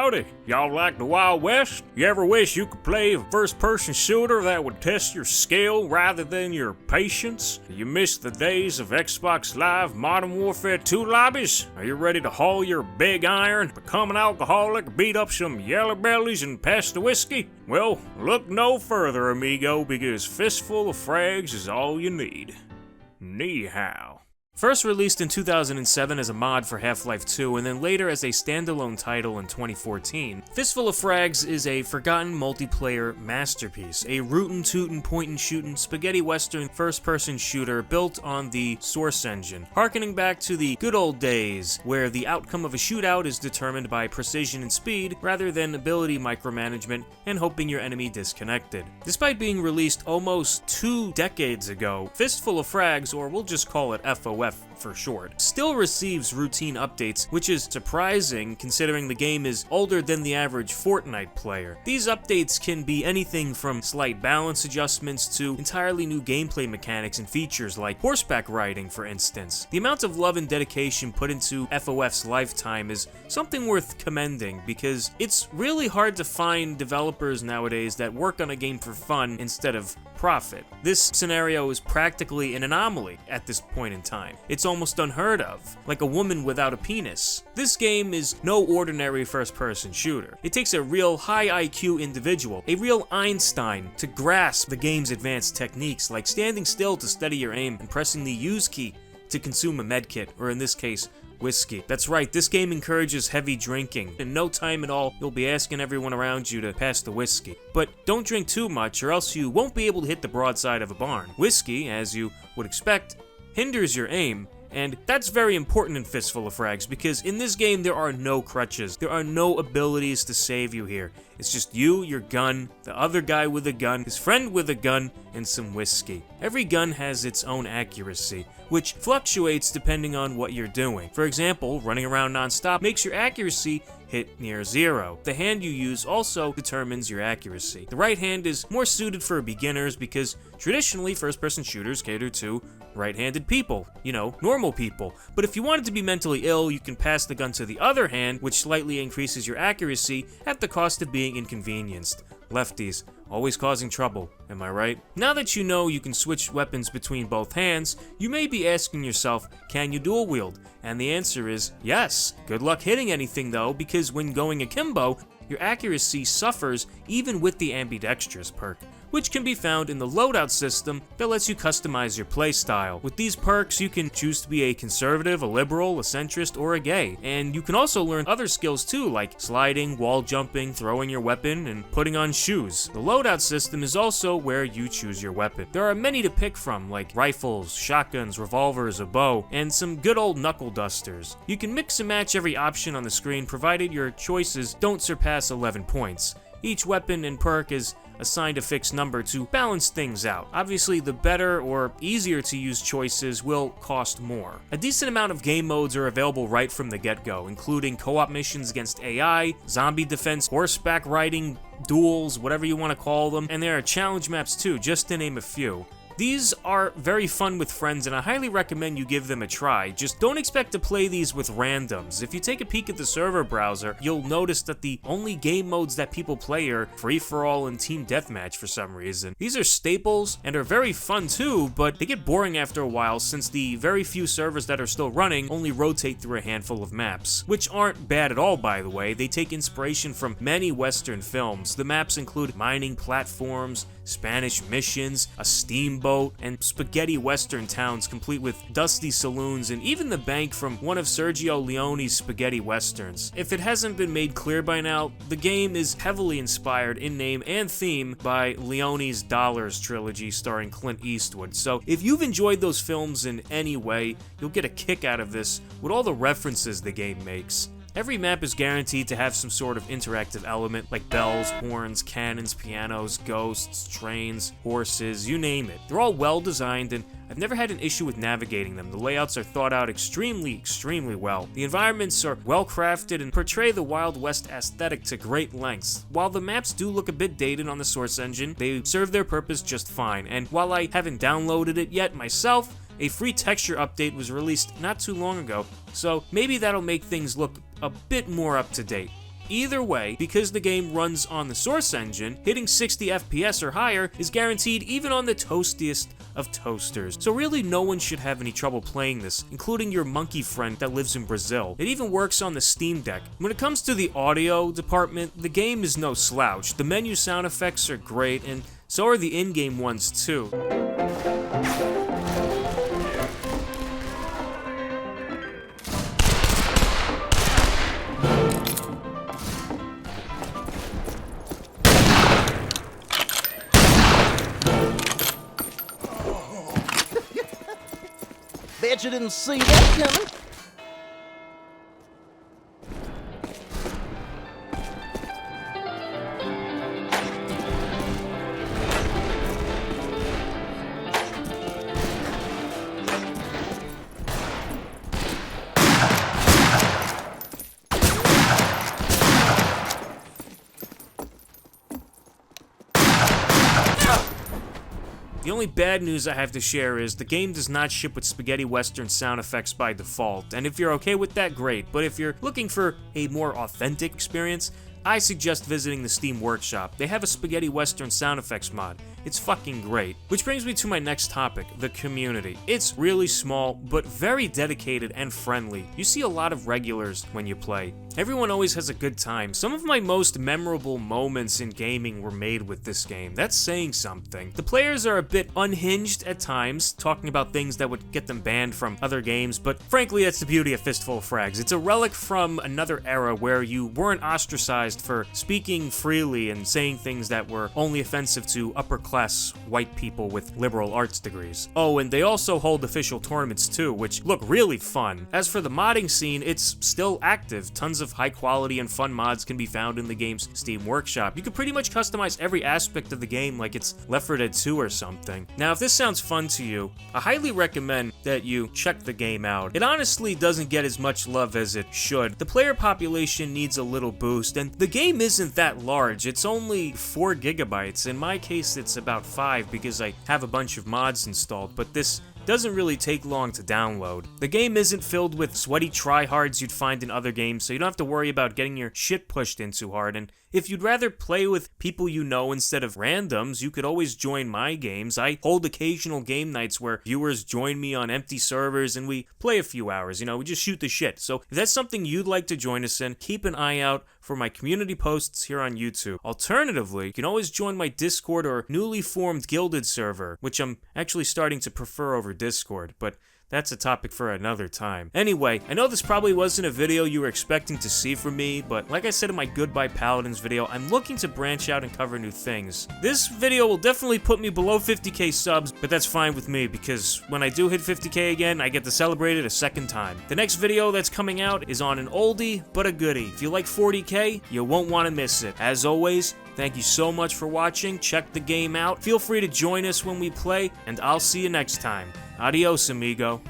howdy. Y'all like the Wild West? You ever wish you could play a first-person shooter that would test your skill rather than your patience? You miss the days of Xbox Live Modern Warfare 2 lobbies? Are you ready to haul your big iron, become an alcoholic, beat up some yellow bellies, and pass the whiskey? Well, look no further, amigo, because Fistful of Frags is all you need. Ni hao. First released in 2007 as a mod for Half-Life 2, and then later as a standalone title in 2014, Fistful of Frags is a forgotten multiplayer masterpiece, a rootin'-tootin' point-and-shootin' spaghetti western first-person shooter built on the Source engine, harkening back to the good old days where the outcome of a shootout is determined by precision and speed rather than ability micromanagement and hoping your enemy disconnected. Despite being released almost 2 decades ago, Fistful of Frags, or we'll just call it FOF for short, still receives routine updates, which is surprising considering the game is older than the average Fortnite player. These updates can be anything from slight balance adjustments to entirely new gameplay mechanics and features like horseback riding, for instance. The amount of love and dedication put into FOF's lifetime is something worth commending because it's really hard to find developers nowadays that work on a game for fun instead of profit. This scenario is practically an anomaly at this point in time. It's almost unheard of, like a woman without a penis. This game is no ordinary first-person shooter. It takes a real high IQ individual, a real Einstein, to grasp the game's advanced techniques like standing still to steady your aim and pressing the use key to consume a medkit, or in this case, whiskey. That's right, this game encourages heavy drinking. In no time at all, you'll be asking everyone around you to pass the whiskey. But don't drink too much or else you won't be able to hit the broadside of a barn. Whiskey, as you would expect, hinders your aim, and that's very important in Fistful of Frags because in this game there are no crutches. There are no abilities to save you here. It's just you, your gun, the other guy with a gun, his friend with a gun, and some whiskey. Every gun has its own accuracy, which fluctuates depending on what you're doing. For example, running around non-stop makes your accuracy hit near 0. The hand you use also determines your accuracy. The right hand is more suited for beginners because traditionally first-person shooters cater to right-handed people, you know, normal people. But if you wanted to be mentally ill, you can pass the gun to the other hand, which slightly increases your accuracy at the cost of being inconvenienced. Lefties, always causing trouble, am I right? Now that you know you can switch weapons between both hands, you may be asking yourself, can you dual wield? And the answer is yes. Good luck hitting anything though, because when going akimbo, your accuracy suffers even with the ambidextrous perk, which can be found in the loadout system that lets you customize your playstyle. With these perks, you can choose to be a conservative, a liberal, a centrist, or a gay. And you can also learn other skills too, like sliding, wall jumping, throwing your weapon, and putting on shoes. The loadout system is also where you choose your weapon. There are many to pick from, like rifles, shotguns, revolvers, a bow, and some good old knuckle dusters. You can mix and match every option on the screen provided your choices don't surpass 11 points. Each weapon and perk is assigned a fixed number to balance things out. Obviously, the better or easier to use choices will cost more. A decent amount of game modes are available right from the get-go, including co-op missions against AI, zombie defense, horseback riding, duels, whatever you want to call them, and there are challenge maps too, just to name a few. These are very fun with friends and I highly recommend you give them a try. Just don't expect to play these with randoms. If you take a peek at the server browser, you'll notice that the only game modes that people play are free-for-all and team deathmatch for some reason. These are staples and are very fun too, but they get boring after a while since the very few servers that are still running only rotate through a handful of maps. Which aren't bad at all, by the way. They take inspiration from many Western films. The maps include mining platforms, Spanish missions, a steamboat, and spaghetti western towns complete with dusty saloons and even the bank from one of Sergio Leone's spaghetti westerns. If it hasn't been made clear by now, the game is heavily inspired in name and theme by Leone's Dollars trilogy starring Clint Eastwood. So if you've enjoyed those films in any way, you'll get a kick out of this with all the references the game makes. Every map is guaranteed to have some sort of interactive element like bells, horns, cannons, pianos, ghosts, trains, horses, you name it. They're all well designed and I've never had an issue with navigating them. The layouts are thought out extremely well. The environments are well crafted and portray the Wild West aesthetic to great lengths. While the maps do look a bit dated on the Source engine, they serve their purpose just fine. And while I haven't downloaded it yet myself, a free texture update was released not too long ago, so maybe that'll make things look a bit more up to date. Either way, because the game runs on the Source engine, hitting 60 FPS or higher is guaranteed even on the toastiest of toasters. So really no one should have any trouble playing this, including your monkey friend that lives in Brazil. It even works on the Steam Deck. When it comes to the audio department, the game is no slouch. The menu sound effects are great, and so are the in-game ones too. Bet you didn't see that coming. The only bad news I have to share is the game does not ship with spaghetti western sound effects by default, and if you're okay with that, great, but if you're looking for a more authentic experience, I suggest visiting the Steam Workshop. They have a spaghetti western sound effects mod. It's fucking great. Which brings me to my next topic, the community. It's really small, but very dedicated and friendly. You see a lot of regulars when you play. Everyone always has a good time. Some of my most memorable moments in gaming were made with this game. That's saying something. The players are a bit unhinged at times, talking about things that would get them banned from other games, but frankly, that's the beauty of Fistful of Frags. It's a relic from another era where you weren't ostracized for speaking freely and saying things that were only offensive to upper-class white people with liberal arts degrees. Oh, and they also hold official tournaments too, which look really fun. As for the modding scene, it's still active. Tons of high quality and fun mods can be found in the game's Steam Workshop. You can pretty much customize every aspect of the game like it's Left 4 Dead 2 or something. Now, if this sounds fun to you, I highly recommend that you check the game out. It honestly doesn't get as much love as it should. The player population needs a little boost, and the game isn't that large. It's only 4 gigabytes. In my case, it's about 5 because I have a bunch of mods installed, but this doesn't really take long to download. The game isn't filled with sweaty tryhards you'd find in other games, so you don't have to worry about getting your shit pushed in too hard, and if you'd rather play with people you know instead of randoms, you could always join my games. I hold occasional game nights where viewers join me on empty servers and we play a few hours, we just shoot the shit. So if that's something you'd like to join us in, keep an eye out for my community posts here on YouTube. Alternatively, you can always join my Discord or newly formed Guilded server, which I'm actually starting to prefer over Discord, but that's a topic for another time. Anyway, I know this probably wasn't a video you were expecting to see from me, but like I said in my Goodbye Paladins video, I'm looking to branch out and cover new things. This video will definitely put me below 50k subs, but that's fine with me because when I do hit 50k again, I get to celebrate it a second time. The next video that's coming out is on an oldie but a goodie. If you like 40k, you won't want to miss it. As always, thank you so much for watching. Check the game out. Feel free to join us when we play, and I'll see you next time. Adios, amigo.